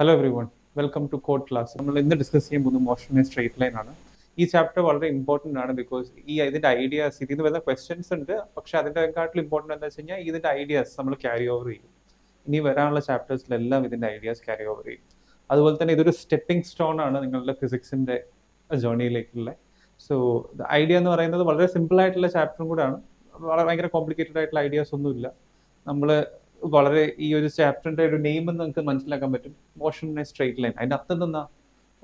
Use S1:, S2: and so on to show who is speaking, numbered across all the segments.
S1: Hello everyone, welcome to code class. നമ്മൾ ഇന്ന് discuss ചെയ്യാൻ പോകുന്ന മോഷൻ ഇൻ സ്ട്രേറ്റ് ലൈൻ ആണ്. ഈ ചാപ്റ്റർ വളരെ ഇമ്പോർട്ടൻ്റ് ആണ്. ബിക്കോസ് ഇതിന്റെ ഐഡിയാസ് ഇതിൽ നിന്ന് വരുന്ന ക്വസ്റ്റ്യൻസ് ഉണ്ട്, പക്ഷെ അതിൻ്റെക്കാട്ടിൽ ഇമ്പോർട്ടൻ്റ് എന്താ വെച്ച് കഴിഞ്ഞാൽ ഇതിന്റെ ഐഡിയാസ് നമ്മൾ ക്യാരി ഓവർ ചെയ്യും. ഇനി വരാനുള്ള ചാപ്റ്റേഴ്സിലെല്ലാം ഇതിന്റെ ഐഡിയാസ് ക്യാരി ഓവർ ചെയ്യും. അതുപോലെ തന്നെ ഇതൊരു സ്റ്റെപ്പിംഗ് സ്റ്റോൺ ആണ് നിങ്ങളുടെ ഫിസിക്സിന്റെ ജേർണിയിലേക്കുള്ള. സോ ഐഡിയ എന്ന് പറയുന്നത് വളരെ സിമ്പിൾ ആയിട്ടുള്ള ചാപ്റ്ററും കൂടെയാണ്. വളരെ ഭയങ്കര കോംപ്ലിക്കേറ്റഡ് ആയിട്ടുള്ള ഐഡിയാസ് ഒന്നുമില്ല. നമ്മൾ വളരെ ഈ ഒരു ചാപ്റ്ററിന്റെ ഒരു നെയിം എന്ന് നിങ്ങൾക്ക് മനസ്സിലാക്കാൻ പറ്റും, motion in a straight line. അതിന്റെ അർത്ഥം എന്താ?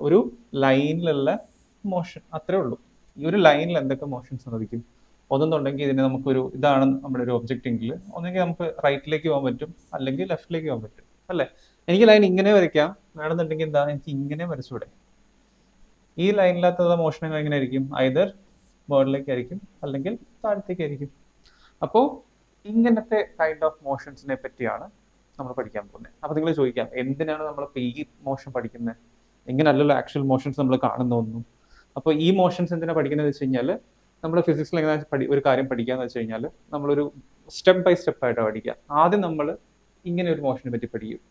S1: ഒരു ലൈനിലുള്ള മോഷൻ, അത്രേ ഉള്ളൂ. ഈ ഒരു ലൈനിൽ എന്തൊക്കെ മോഷൻസ് സാധിക്കും? ഒന്നെന്നുണ്ടെങ്കിൽ ഇതിന് നമുക്കൊരു ഇതാണ് നമ്മുടെ ഒരു ഒബ്ജക്റ്റ് എങ്കിൽ ഒന്നെങ്കിൽ നമുക്ക് റൈറ്റിലേക്ക് പോകാൻ പറ്റും, അല്ലെങ്കിൽ ലെഫ്റ്റിലേക്ക് പോകാൻ പറ്റും, അല്ലേ? എനിക്ക് ലൈൻ ഇങ്ങനെ വരയ്ക്കാം, വേണമെന്നുണ്ടെങ്കിൽ എന്താ എനിക്ക് ഇങ്ങനെ വരച്ചൂടെ? ഈ ലൈനിനകത്തുള്ള മോഷൻ എങ്ങനെ ആയിരിക്കും? ഐദർ മുകളിലേക്കായിരിക്കും അല്ലെങ്കിൽ താഴത്തേക്കായിരിക്കും. അപ്പോൾ ഇങ്ങനത്തെ കൈൻഡ് ഓഫ് മോഷൻസിനെ പറ്റിയാണ് നമ്മൾ പഠിക്കാൻ പോകുന്നത്. അപ്പൊ നിങ്ങൾ ചോദിക്കാം, എന്തിനാണ് നമ്മൾ ഈ മോഷൻ പഠിക്കുന്നത്? ഇങ്ങനല്ലല്ലോ ആക്ച്വൽ മോഷൻസ് നമ്മൾ കാണുന്നൊന്നും. അപ്പോൾ ഈ മോഷൻസ് എന്തിനാണ് പഠിക്കുന്നത് വെച്ച് കഴിഞ്ഞാൽ, നമ്മൾ ഫിസിക്സിൽ എങ്ങനെ ഒരു കാര്യം പഠിക്കാന്ന് വെച്ച് കഴിഞ്ഞാൽ നമ്മളൊരു സ്റ്റെപ്പ് ബൈ സ്റ്റെപ്പ് ആയിട്ട് പഠിക്കുക. ആദ്യം നമ്മൾ ഇങ്ങനെ ഒരു മോഷനെ പറ്റി പഠിക്കും,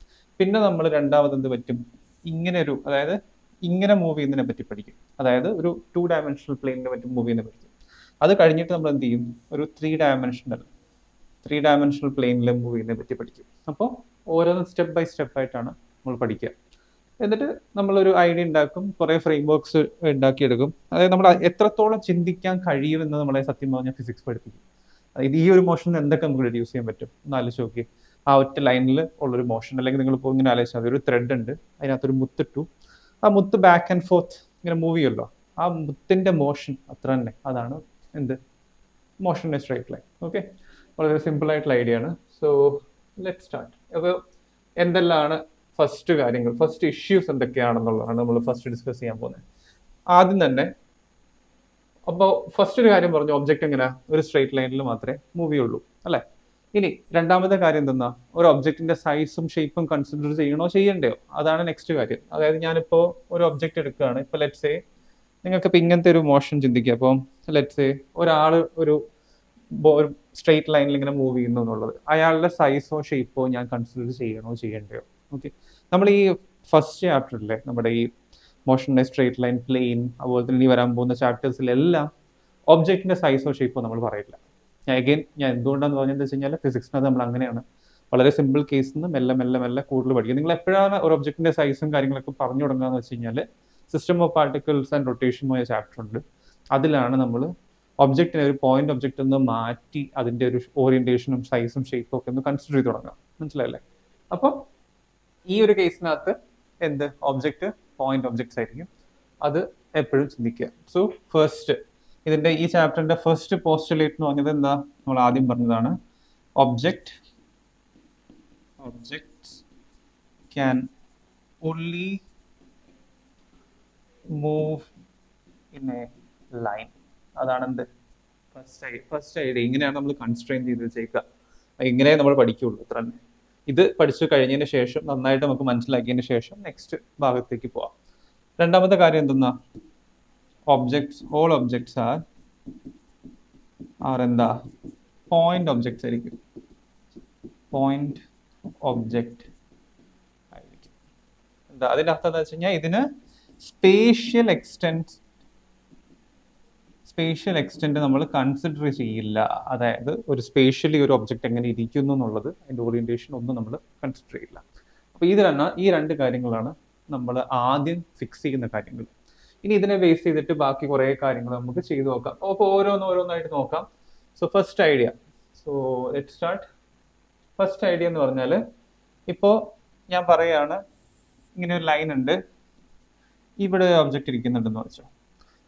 S1: പിന്നെ നമ്മൾ രണ്ടാമത് എന്ത് പറ്റും, ഇങ്ങനെ ഒരു, അതായത് ഇങ്ങനെ മൂവ് ചെയ്യുന്നതിനെ പറ്റി പഠിക്കും. അതായത് ഒരു 2 ഡയമെൻഷണൽ പ്ലെയിനിനെ പറ്റി മൂവ് ചെയ്യുന്നതിനെ പഠിക്കും. അത് കഴിഞ്ഞിട്ട് നമ്മൾ എന്ത് ചെയ്യും, ഒരു 3 ഡയമെൻഷണൽ പ്ലെയിനിൽ മൂവ് ചെയ്യുന്നതിനെ പറ്റി പഠിക്കും. അപ്പോൾ ഓരോന്നും സ്റ്റെപ്പ് ബൈ സ്റ്റെപ്പ് ആയിട്ടാണ് നമ്മൾ പഠിക്കുക. എന്നിട്ട് നമ്മളൊരു ഐഡിയ ഉണ്ടാക്കും, കുറേ ഫ്രെയിം വർക്ക്സ് ഉണ്ടാക്കിയെടുക്കും. അതായത് നമ്മൾ എത്രത്തോളം ചിന്തിക്കാൻ കഴിയുമെന്ന് നമ്മളെ സത്യം പറഞ്ഞാൽ ഫിസിക്സ് പഠിപ്പിക്കും. അതായത് ഈ ഒരു മോഷൻ എന്തൊക്കെ നമുക്ക് റെഡ്യൂസ് ചെയ്യാൻ പറ്റും എന്ന് ആലോചിച്ച് നോക്കി. ആ ഒറ്റ ലൈനിൽ ഉള്ളൊരു മോഷൻ, അല്ലെങ്കിൽ നിങ്ങളിപ്പോൾ ഇങ്ങനെ ആലോചിച്ചാൽ ഒരു ത്രെഡ് ഉണ്ട്, അതിനകത്തൊരു മുത്തിട്ടു, ആ മുത്ത് ബാക്ക് ആൻഡ് ഫോർത്ത് ഇങ്ങനെ മൂവ് ചെയ്യുമല്ലോ, ആ മുത്തിന്റെ മോഷൻ അത്ര തന്നെ, അതാണ് എന്ത്, motion in a straight line. Okay, വളരെ സിമ്പിൾ ആയിട്ടുള്ള ഐഡിയ ആണ്. So let start. അപ്പോൾ എന്തെല്ലാമാണ് ഫസ്റ്റ് കാര്യങ്ങൾ, ഫസ്റ്റ് ഇഷ്യൂസ് എന്തൊക്കെയാണെന്നുള്ളതാണ് നമ്മൾ ഫസ്റ്റ് ഡിസ്കസ് ചെയ്യാൻ പോകുന്നത്. ആദ്യം തന്നെ അപ്പോൾ ഫസ്റ്റ് ഒരു കാര്യം പറഞ്ഞു, ഒബ്ജക്റ്റ് എങ്ങനെ ഒരു സ്ട്രേറ്റ് ലൈനിൽ മാത്രമേ മൂവ് ചെയ്യുള്ളൂ, അല്ലേ? ഇനി രണ്ടാമത്തെ കാര്യം എന്തെന്നാ, ഒരു ഒബ്ജക്റ്റിന്റെ സൈസും ഷേപ്പും കൺസിഡർ ചെയ്യണോ ചെയ്യണ്ടയോ, അതാണ് നെക്സ്റ്റ് കാര്യം. അതായത് ഞാനിപ്പോൾ ഒരു ഒബ്ജക്റ്റ് എടുക്കുകയാണ്. ഇപ്പോൾ ലെറ്റ്സ് സേ നിങ്ങൾക്ക് ഇപ്പം ഇങ്ങനത്തെ ഒരു മോഷൻ ചിന്തിക്കുക. അപ്പം ലെറ്റ്സ് സേ ഒരാൾ ഒരു സ്ട്രേറ്റ് ലൈനിൽ ഇങ്ങനെ മൂവ് ചെയ്യുന്നു എന്നുള്ളത്, അയാളുടെ സൈസോ ഷേപ്പോ ഞാൻ കൺസിഡർ ചെയ്യണോ ചെയ്യണ്ടയോ? ഓക്കെ, നമ്മൾ ഈ ഫസ്റ്റ് ചാപ്റ്ററിലെ നമ്മുടെ ഈ motion in a straight line, plane, അതുപോലെ തന്നെ ഇനി വരാൻ പോകുന്ന ചാപ്റ്റേഴ്സിലെല്ലാം ഒബ്ജക്റ്റിന്റെ സൈസോ ഷേപ്പോ നമ്മൾ പറയില്ല. ഞാൻ എന്തുകൊണ്ടാന്ന് പറഞ്ഞത് വെച്ച് കഴിഞ്ഞാൽ ഫിസിക്സിനകത്ത് നമ്മൾ അങ്ങനെയാണ്, വളരെ സിമ്പിൾ കേസിൽ നിന്ന് മെല്ലെ മെല്ലെ മെല്ലെ കൂടുതൽ പഠിക്കുക. നിങ്ങൾ എപ്പോഴാണ് ഒരു ഒബ്ജക്റ്റിന്റെ സൈസും കാര്യങ്ങളൊക്കെ പറഞ്ഞു തുടങ്ങുകയെന്ന് വെച്ച് കഴിഞ്ഞാൽ, system of particles and rotation പോയ ചാപ്റ്റർ ഉണ്ട്. അതിലാണ് നമ്മൾ ഒബ്ജക്റ്റിനെ ഒരു പോയിന്റ് ഒബ്ജക്റ്റ് ഒന്ന് മാറ്റി അതിന്റെ ഒരു ഓറിയന്റേഷനും സൈസും ഷേപ്പും ഒക്കെ ഒന്ന് കൺസിഡർ ചെയ്ത് തുടങ്ങാം. മനസ്സിലായല്ലേ? അപ്പം ഈ ഒരു കേസിനകത്ത് എന്ത്, ഒബ്ജക്റ്റ് പോയിന്റ് ഒബ്ജക്ട്സ് ആയിരിക്കും, അത് എപ്പോഴും ചിന്തിക്കുക. സോ ഫസ്റ്റ് ഇതിന്റെ ഈ ചാപ്റ്ററിന്റെ ഫസ്റ്റ് പോസ്റ്റുലേറ്റ് എന്ന് പറഞ്ഞത് എന്താ, നമ്മൾ ആദ്യം പറഞ്ഞതാണ്, objects can only move in A line. അതാണ് എന്ത്, ഫസ്റ്റ് ഐഡിയ. ഇങ്ങനെയാണ് നമ്മൾ കൺസ്ട്രെയിൻ ചെയ്ത് വെച്ചേക്കുക. ഇങ്ങനെ നമ്മൾ പഠിക്കുകയുള്ളൂ, അത്ര തന്നെ. ഇത് പഠിച്ചു കഴിഞ്ഞതിന് ശേഷം നന്നായിട്ട് നമുക്ക് മനസ്സിലാക്കിയതിന് ശേഷം നെക്സ്റ്റ് ഭാഗത്തേക്ക് പോവാം. രണ്ടാമത്തെ കാര്യം എന്തെന്നാ, ഓൾ ഒബ്ജക്ട്സ് ആർ എന്താ, പോയിന്റ് ഒബ്ജക്ട്സ് ആയിരിക്കും. പോയിന്റ് ഒബ്ജക്റ്റ് ആയിരിക്കും. എന്താ അതിന്റെ അർത്ഥം എന്താ വെച്ച് കഴിഞ്ഞാൽ, ഇതിന് സ്പേഷ്യൽ എക്സ്റ്റെന്റ് നമ്മൾ കൺസിഡർ ചെയ്യില്ല. അതായത് ഒരു സ്പേഷ്യലി ഒരു ഒബ്ജക്റ്റ് എങ്ങനെ ഇരിക്കുന്നു എന്നുള്ളത്, അതിന്റെ ഓറിയന്റേഷൻ ഒന്നും നമ്മൾ കൺസിഡർ ചെയ്യില്ല. അപ്പൊ ഈ രണ്ട് കാര്യങ്ങളാണ് നമ്മൾ ആദ്യം ഫിക്സ് ചെയ്യുന്ന കാര്യങ്ങൾ. ഇനി ഇതിനെ ബേസ് ചെയ്തിട്ട് ബാക്കി കുറെ കാര്യങ്ങൾ നമുക്ക് ചെയ്തു നോക്കാം. അപ്പോൾ ഓരോന്നായിട്ട് നോക്കാം. So first idea, so let start. First idea എന്ന് പറഞ്ഞാൽ, ഇപ്പോൾ ഞാൻ പറയാണ്, ഇങ്ങനെ ഒരു ലൈൻ ഉണ്ട്, ഇവിടെ ഒബ്ജക്റ്റ് ഇരിക്കുന്നുണ്ടെന്ന് വെച്ചോ.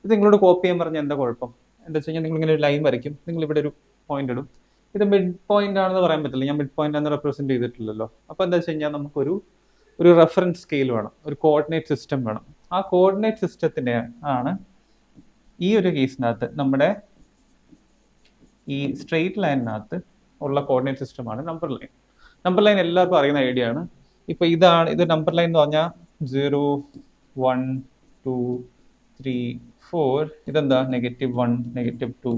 S1: ഇത് നിങ്ങളോട് കോപ്പി ചെയ്യാൻ പറഞ്ഞാൽ എന്താ കുഴപ്പം? എന്താ വെച്ച് കഴിഞ്ഞാൽ നിങ്ങൾ ഇങ്ങനെ ഒരു ലൈൻ വരയ്ക്കും, നിങ്ങൾ ഇവിടെ ഒരു പോയിന്റ് ഇടും. ഇത് മിഡ് പോയിന്റ് ആണെന്ന് പറയാൻ പറ്റില്ല, ഞാൻ മിഡ് പോയിന്റ് ആണെന്ന് റെപ്രസെന്റ് ചെയ്തിട്ടില്ലല്ലോ. അപ്പോൾ എന്താ വെച്ച് കഴിഞ്ഞാൽ നമുക്കൊരു റെഫറൻസ് സ്കെയിൽ വേണം, ഒരു കോർഡിനേറ്റ് സിസ്റ്റം വേണം. ആ കോർഡിനേറ്റ് സിസ്റ്റത്തിന്റെ ആണ് ഈ ഒരു കേസിനകത്ത് നമ്മുടെ ഈ സ്ട്രെയിറ്റ് ലൈനിനകത്ത് ഉള്ള കോർഡിനേറ്റ് സിസ്റ്റമാണ് നമ്പർ ലൈൻ. നമ്പർ ലൈൻ എല്ലാവർക്കും അറിയുന്ന ഐഡിയ ആണ്. ഇപ്പൊ ഇത് നമ്പർ ലൈൻ എന്ന് പറഞ്ഞാൽ 0, 1, 2, 3, 4, ഇതെന്താ -1, -2,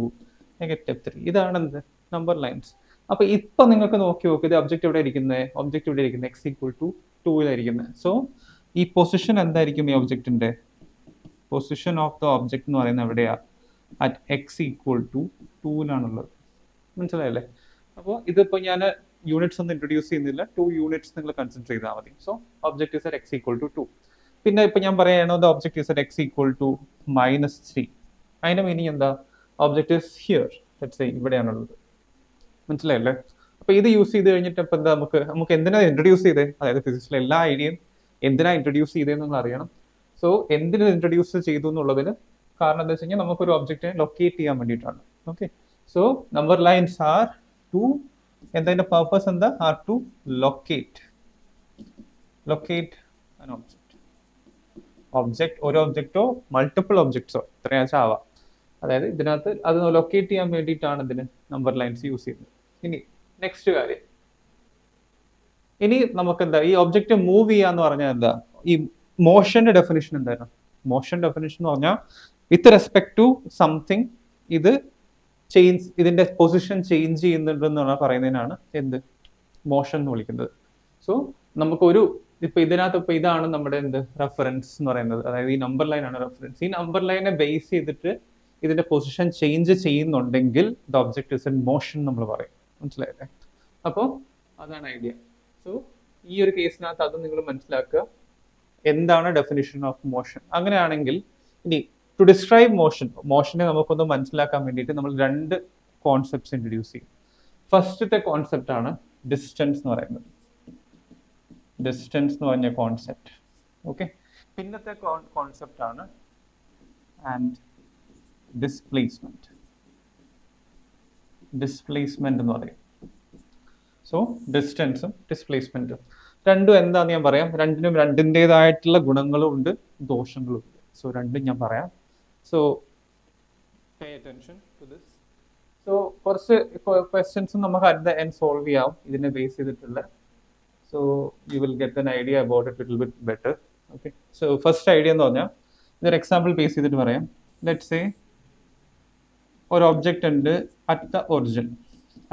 S1: -3, ഇതാണ് എന്ത്, നമ്പർ ലൈൻസ്. അപ്പൊ ഇപ്പൊ നിങ്ങൾക്ക് നോക്കി ഇത് ഒബ്ജക്റ്റ് എവിടെ ഇരിക്കുന്നത്, x = 2 2 സോ ഈ പൊസിഷൻ എന്തായിരിക്കും ഈ ഒബ്ജക്റ്റിന്റെ പൊസിഷൻ ഓഫ് ദ ഒബ്ജക്റ്റ് എന്ന് പറയുന്നത് എവിടെയാ അറ്റ് എക്സ് ഈക്വൽ ടു 2 മനസ്സിലായല്ലേ? അപ്പോൾ ഇതിപ്പോൾ ഞാൻ യൂണിറ്റ്സ് ഒന്നും ഇൻട്രൊഡ്യൂസ് ചെയ്യുന്നില്ല, 2 യൂണിറ്റ്സ് നിങ്ങൾ കൺസിഡർ ചെയ്താൽ മതി. So object is at x equal to 2. പിന്നെ ഇപ്പൊ ഞാൻ പറയുകയാണോ the object is at x equal to -3. അതിന്റെ മീനിങ് എന്താ? Object is here, let's say ഇവിടെയാണുള്ളത്. മനസ്സിലായല്ലേ? അപ്പൊ ഇത് യൂസ് ചെയ്ത് കഴിഞ്ഞിട്ട് ഇപ്പൊ എന്താ നമുക്ക് എന്തിനാ ഇൻട്രൊഡ്യൂസ് ചെയ്തേ? അതായത് ഫിസിക്സിലെ എല്ലാ ഐഡിയയും എന്തിനാ ഇൻട്രൊഡ്യൂസ് ചെയ്തതെന്ന് നിങ്ങൾ അറിയണം. സോ എന്തിനു ഇൻട്രൊഡ്യൂസ് ചെയ്തു എന്നുള്ളതിന് കാരണം എന്താ വെച്ച് കഴിഞ്ഞാൽ നമുക്കൊരു ഒബ്ജക്റ്റിനെ ലൊക്കേറ്റ് ചെയ്യാൻ വേണ്ടിയിട്ടാണ്. Okay, so number lines are to എന്താ പർപ്പസ് എന്താ? Are to locate an object ഒരു ഒബ്ജക്റ്റോ മൾട്ടിപ്പിൾ ഒബ്ജക്ട്സോ എത്രയാച്ചാ ആവാം. അതായത് ഇതിനകത്ത് അത് ലൊക്കേറ്റ് ചെയ്യാൻ വേണ്ടിയിട്ടാണ് ഇതിന് നമ്പർ ലൈൻസ് യൂസ് ചെയ്യുന്നത്. ഇനി നെക്സ്റ്റ് കാര്യം, ഇനി നമുക്ക് എന്താ ഈ ഒബ്ജക്റ്റ് മൂവ് ചെയ്യാന്ന് പറഞ്ഞാൽ എന്താ? ഈ മോഷന്റെ ഡെഫിനിഷൻ എന്തായിരുന്നു? മോഷൻ ഡെഫിനിഷൻ എന്ന് പറഞ്ഞാൽ വിത്ത് റെസ്പെക്ട് ടു സംതിങ് ഇത് ചേഞ്ച്, ഇതിന്റെ പൊസിഷൻ ചേഞ്ച് ചെയ്യുന്നുണ്ടെന്ന് പറയുന്നതിനാണ് എന്ത് മോഷൻ എന്ന് വിളിക്കുന്നത്. സോ നമുക്കൊരു ഇപ്പൊ ഇതിനകത്ത് ഇപ്പൊ ഇതാണ് നമ്മുടെ എന്ത് റെഫറൻസ് എന്ന് പറയുന്നത്, അതായത് ഈ നമ്പർ ലൈൻ ആണ് റെഫറൻസ്. ഈ നമ്പർ ലൈനെ ബേസ് ചെയ്തിട്ട് ഇതിന്റെ പൊസിഷൻ ചേഞ്ച് ചെയ്യുന്നുണ്ടെങ്കിൽ the object is in motion നമ്മൾ പറയും. മനസ്സിലായില്ലേ? അപ്പോൾ അതാണ് ഐഡിയ. സോ ഈ ഒരു കേസിനകത്ത് അത് നിങ്ങൾ മനസ്സിലാക്കുക, എന്താണ് ഡെഫിനിഷൻ ഓഫ് മോഷൻ. അങ്ങനെയാണെങ്കിൽ ഇനി ടു ഡിസ്ക്രൈബ് മോഷനെ നമുക്കൊന്ന് മനസ്സിലാക്കാൻ വേണ്ടിയിട്ട് നമ്മൾ 2 കോൺസെപ്റ്റ്സ് ഇൻട്രൊഡ്യൂസ് ചെയ്യും. ഫസ്റ്റത്തെ കോൺസെപ്റ്റ് ആണ് ഡിസ്റ്റൻസ് എന്ന് പറയുന്നത്. ഡിസ്റ്റൻസ് എന്ന് പറഞ്ഞ കോൺസെപ്റ്റ്. ഓക്കെ, പിന്നത്തെ കോൺസെപ്റ്റ് ആണ് ആൻഡ് ഡിസ്പ്ലേസ്മെന്റ് എന്ന് പറയും. സോ ഡിസ്റ്റൻസും ഡിസ്പ്ലേസ്മെന്റും രണ്ടും എന്താന്ന് ഞാൻ പറയാം. രണ്ടിനും രണ്ടിൻ്റെതായിട്ടുള്ള ഗുണങ്ങളും ഉണ്ട്, ദോഷങ്ങളും ഉണ്ട്. സോ രണ്ടും ഞാൻ പറയാം. So pay attention to this. So കുറച്ച് ക്വസ്റ്റ്യൻസും നമുക്ക് അറ്റ് ദ എൻഡ് സോൾവ് ചെയ്യാം ഇതിനെ ബേസ് ചെയ്തിട്ടുള്ള. So you will get an idea about it little bit better. Okay, so first idea എന്ന് പറഞ്ഞാൽ ഇതൊരു എക്സാമ്പിൾ ബേസ് ചെയ്തിട്ട് പറയാം. ലെറ്റ്സ് സേ ഒരു ഒബ്ജക്റ്റ് ഉണ്ട് അറ്റ് ദ ഒറിജിൻ,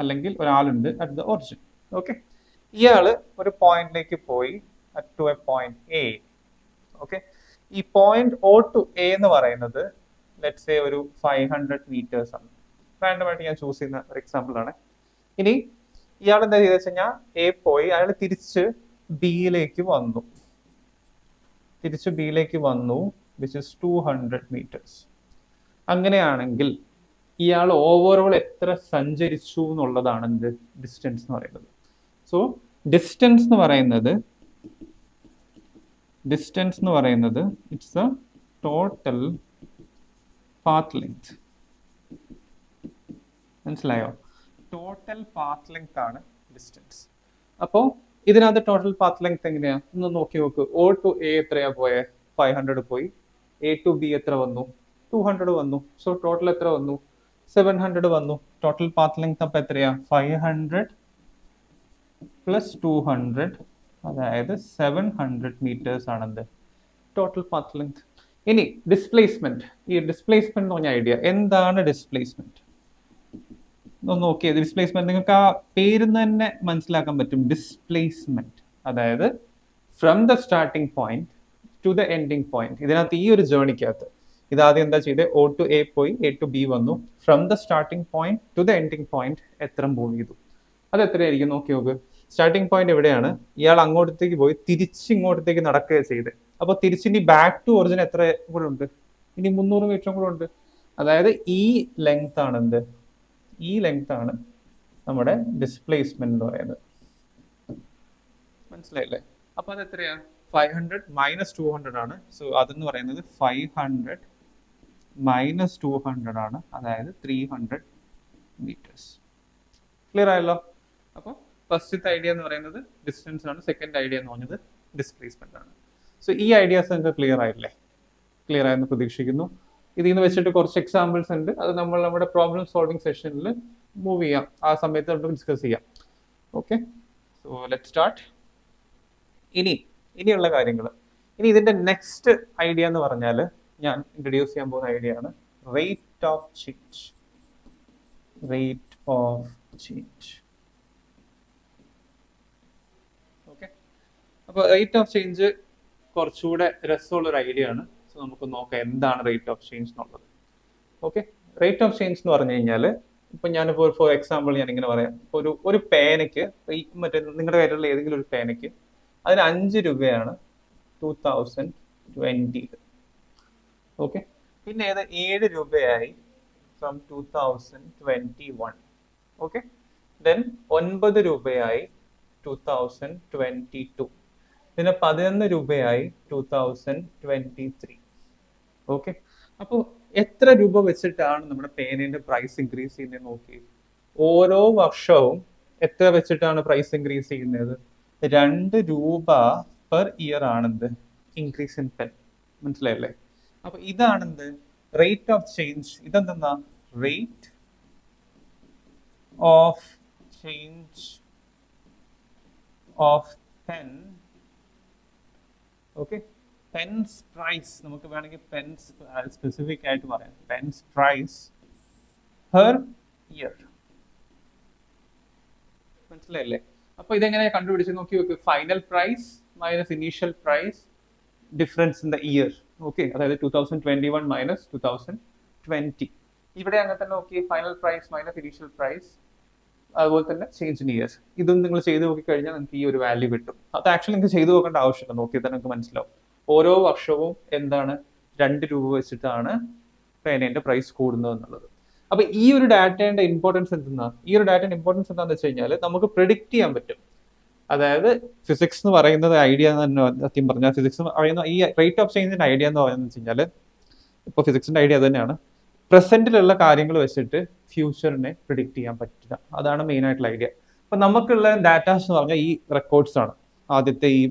S1: അല്ലെങ്കിൽ ഒരാളുണ്ട് അറ്റ് ദ ഒറിജിൻ. ഓക്കെ, ഇയാള് ഒരു പോയിന്റിലേക്ക് പോയി to A point A. Okay, ഈ പോയിന്റ് ഒ ടു എ എന്ന് പറയുന്നത് ലെറ്റ്സ് സേ ഒരു 500 meters ആണ്. റാൻഡമായിട്ട് ഞാൻ ചൂസ് ചെയ്യുന്ന ഒരു എക്സാമ്പിൾ ആണ്. ഇനി ഇയാൾ എന്താ ചെയ്തെന്ന് വെച്ച് കഴിഞ്ഞാൽ എ പോയി അയാൾ തിരിച്ച് ബിയിലേക്ക് വന്നു വിച്ച് ഇസ് 200 meters. അങ്ങനെയാണെങ്കിൽ ഇയാൾ ഓവറോൾ എത്ര സഞ്ചരിച്ചു എന്നുള്ളതാണ് എന്ത് ഡിസ്റ്റൻസ് എന്ന് പറയുന്നത്. സോ ഡിസ്റ്റൻസ് എന്ന് പറയുന്നത് it's A total path length. മനസ്സിലായോ? ടോട്ടൽ പാത്ത് ലെങ്ത് ആണ് ഡിസ്റ്റൻസ്. അപ്പോൾ ഇതിനകത്ത് ടോട്ടൽ പാത്ത് ലെങ്ത് എങ്ങനെയാ ഒന്ന് നോക്കി നോക്ക്. O to A എത്രയാ പോയെ? 500 പോയി. A to B എത്ര വന്നു? 200 വന്നു. സോ ടോട്ടൽ എത്ര വന്നു? 700 വന്നു. ടോട്ടൽ പാത്ത് ലെങ്ത് അപ്പൊ എത്രയാ? 500 പ്ലസ് 200, അതായത് 700 meters ആണെന്ത് ടോട്ടൽ പാത്ത് ലെങ്ത്. ഇനി ഡിസ്പ്ലേസ്മെന്റ്. ഈ ഡിസ്പ്ലേസ്മെന്റ് എന്ന് പറഞ്ഞ ഐഡിയ എന്താണ്? ഡിസ്പ്ലേസ്മെന്റ് ഒന്ന് നോക്കിയത്. ഡിസ്പ്ലേസ്മെന്റ് നിങ്ങൾക്ക് ആ പേര് തന്നെ മനസ്സിലാക്കാൻ പറ്റും. ഡിസ്പ്ലേസ്മെന്റ് അതായത് from the starting point two the ending point. ഇതിനകത്ത് ഈ ഒരു ജേർണിക്കകത്ത് ഇതാദ്യം എന്താ ചെയ്തത്? O to A പോയി, A to B വന്നു. From the starting point two the ending point എത്ര മൂവ് ചെയ്തു? അത് എത്രയായിരിക്കും നോക്കി നോക്ക്. സ്റ്റാർട്ടിംഗ് പോയിന്റ് എവിടെയാണ്? ഇയാൾ അങ്ങോട്ടത്തേക്ക് പോയി തിരിച്ച് ഇങ്ങോട്ടത്തേക്ക് നടക്കുക ചെയ്ത്. അപ്പോൾ തിരിച്ചിനി ബാക്ക് ടു ഒറിജിൻ എത്ര കൂടെ ഉണ്ട്? ഇനി 300 meter കൂടെ ഉണ്ട്. അതായത് ഈ ലെങ്ത് ആണ് എന്ത്? ഈ ലെങ്ത് ആണ് നമ്മുടെ ഡിസ്പ്ലേസ്മെന്റ് എന്ന് പറയുന്നത്. മനസ്സിലായില്ലേ? അപ്പൊ അത് എത്രയാ? 500 മൈനസ് 200 ആണ്. സോ അതെന്ന് പറയുന്നത് 500 മൈനസ് 200 ആണ്, അതായത് 300 meters. ക്ലിയർ ആയല്ലോ? അപ്പോൾ ഫസ്റ്റത്തെ ഐഡിയ എന്ന് പറയുന്നത് ഡിസ്റ്റൻസ് ആണ്. സെക്കൻഡ് ഐഡിയ എന്ന് പറഞ്ഞത് ഡിസ്പ്ലേസ്മെന്റ് ആണ്. സോ ഈ ഐഡിയാസ് നിങ്ങൾക്ക് ക്ലിയർ ആയില്ലേ? ക്ലിയർ ആയെന്ന് പ്രതീക്ഷിക്കുന്നു. ഇതിൽ നിന്ന് വെച്ചിട്ട് കുറച്ച് എക്സാമ്പിൾസ് ഉണ്ട്, അത് നമ്മൾ നമ്മുടെ പ്രോബ്ലം സോൾവിംഗ് സെഷനിൽ മൂവ് ചെയ്യാം. ആ സമയത്ത് നമുക്ക് ഡിസ്കസ് ചെയ്യാം. Okay, so let start. ഇനിയുള്ള കാര്യങ്ങൾ. ഇനി ഇതിന്റെ നെക്സ്റ്റ് ഐഡിയ എന്ന് പറഞ്ഞാൽ ഞാൻ ഇൻട്രൊഡ്യൂസ് ചെയ്യാൻ പോകുന്ന ഐഡിയ ആണ് റേറ്റ് ഓഫ് ചേഞ്ച്. ഓക്കെ, അപ്പോൾ റേറ്റ് ഓഫ് ചേഞ്ച് കുറച്ചുകൂടെ രസമുള്ള ഒരു ഐഡിയ ആണ്. സോ നമുക്ക് നോക്കാം എന്താണ് റേറ്റ് ഓഫ് ചേഞ്ച് എന്നുള്ളത്. ഓക്കെ, റേറ്റ് ഓഫ് ചേഞ്ച് എന്ന് പറഞ്ഞു കഴിഞ്ഞാൽ ഇപ്പൊ ഞാനിപ്പോൾ ഫോർ എക്സാമ്പിൾ ഞാൻ ഇങ്ങനെ പറയാം. ഒരു പേനയ്ക്ക് മറ്റേ നിങ്ങളുടെ കയ്യിലുള്ള ഏതെങ്കിലും ഒരു പേനയ്ക്ക് അതിന് 5 രൂപയാണ് 2020. ഓക്കെ, പിന്നെ ഏത് 7 രൂപയായി ഫ്രം 2021. ഓക്കെ, ദെൻ 9 രൂപയായി 2022. പിന്നെ 11 രൂപയായി 2023. ഓക്കെ, അപ്പോൾ എത്ര രൂപ വെച്ചിട്ടാണ് നമ്മുടെ പേനയുടെ പ്രൈസ് ഇൻക്രീസ് ചെയ്യുന്നത് നോക്കി. ഓരോ വർഷവും എത്ര വെച്ചിട്ടാണ് പ്രൈസ് ഇൻക്രീസ് ചെയ്യുന്നത്? 2 രൂപ പെർ ഇയർ ആണെന്ത് ഇൻക്രീസ് ഇൻ പെൻ. മനസ്സിലായല്ലേ? അപ്പൊ ഇതാണെന്ത് റേറ്റ് ഓഫ് ചേഞ്ച്. ഇതെന്താ rate of change of pen. Okay, pens price നമുക്ക് വേണമെങ്കിൽ പെൻസ് സ്പെസിഫിക് ആയിട്ട് പറയാം. Pens price per year. മനസ്സിലായില്ലേ? അപ്പൊ ഇതെങ്ങനെ കണ്ടുപിടിച്ച് നോക്കി നോക്ക്. Final price minus initial price difference in the year. Okay, അതായത് 2021 മൈനസ് 2020. ഇവിടെ അങ്ങനെ തന്നെ നോക്കി, final price minus initial price, അതുപോലെ തന്നെ ചേഞ്ച് ഇൻ ഇയർ. ഇതും നിങ്ങൾ ചെയ്ത് നോക്കി കഴിഞ്ഞാൽ നിങ്ങൾക്ക് ഈ ഒരു വാല്യൂ കിട്ടും. അത് ആക്ച്വലി നിങ്ങൾക്ക് ചെയ്തു നോക്കേണ്ട ആവശ്യമില്ല, നോക്കിയാൽ തന്നെ നിങ്ങൾക്ക് മനസ്സിലാവും. ഓരോ വർഷവും എന്താണ് 2 രൂപ വെച്ചിട്ടാണ് പേനേന്റെ പ്രൈസ് കൂടുന്നത് എന്നുള്ളത്. അപ്പൊ ഈ ഒരു ഡാറ്റയുടെ ഇമ്പോർട്ടൻസ് എന്താ? ഈ ഒരു ഡാറ്റയുടെ ഇമ്പോർട്ടൻസ് എന്താണെന്ന് വെച്ച് കഴിഞ്ഞാൽ നമുക്ക് പ്രിഡിക്റ്റ് ചെയ്യാൻ പറ്റും. അതായത് ഫിസിക്സ് എന്ന് പറയുന്നത് ഐഡിയ തന്നെ സത്യം പറഞ്ഞാൽ ഫിസിക്സ് പറയുന്ന ഈ റേറ്റ് ഓഫ് ചേഞ്ചിന്റെ ഐഡിയ എന്ന് പറയുന്നത് വെച്ച് കഴിഞ്ഞാൽ ഇപ്പോൾ ഫിസിക്സിന്റെ ഐഡിയ തന്നെയാണ്. പ്രസന്റിലുള്ള കാര്യങ്ങൾ വെച്ചിട്ട് ഫ്യൂച്ചറിനെ പ്രിഡിക്റ്റ് ചെയ്യാൻ പറ്റില്ല. അതാണ് മെയിൻ ആയിട്ടുള്ള ഐഡിയ. അപ്പൊ നമുക്കുള്ള ഡാറ്റാസ് എന്ന് പറഞ്ഞാൽ ഈ റെക്കോർഡ്സ് ആണ്. ആദ്യത്തെ ഈ